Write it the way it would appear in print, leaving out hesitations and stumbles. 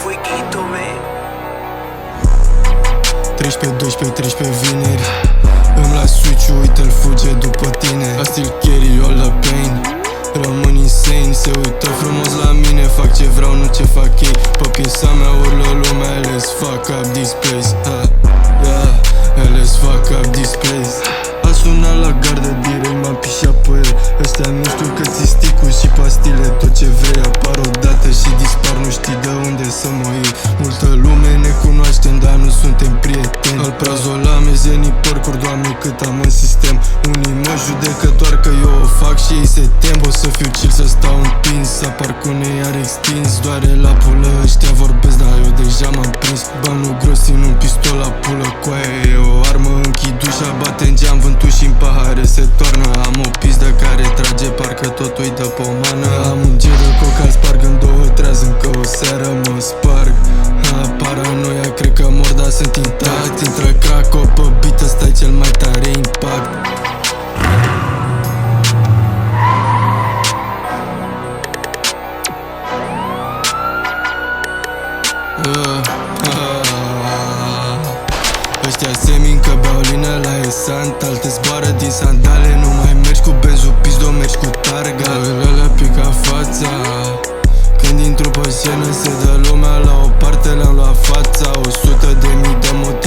fueguito, man. 13, 12, 13 vineri îmi las switch-ul, uite-l fuge după tine. I still carry all the pain. Rămân insane, se uită frumos la mine. Fac ce vreau, nu ce fac ei. Pe piesa mea urlă lumea, let's fuck up this place. Yeah, let's fuck up this place. A sunat la gardă direct, m-am pișat pe el. Ăstea nu știu că ți sticul și pastile. Tot ce vrei apar odată și dispar, nu știi de unde să mă iei. Multă lume ne cunoaștem, dar nu suntem prieteni. Alprazol la mezenii porcuri, Doamne cât am în sistem. Unii mă judecă doar că eu o fac și ei se tem. O să fiu chill, să stau împins, apar cu neiar extins. Doare la pulă, ăștia vorbesc, dar eu deja m-am prins. Banul gros, țin un pistol la pulă, coaie e o armă. Închid ușa, bate în geam, vântul și în pahare se toarnă. Am o pizdă care trage, parcă tot îi dă pomană. Am un ger de coca, sparg în două, treaz încă o seară mă sparg. Paranoia, cred că mor, dar sunt intact. Intră crack-o pe beat, ăsta-i cel mai tare impact. Ăștia se min că beau lină la esant. Alte zboară din sandale, nu mai mergi cu benzul, pizdo, mergi cu targa. Ăla pica fața când intru pe scenă, se dă lumea la o parte, le-am luat fața. 100.000 de motive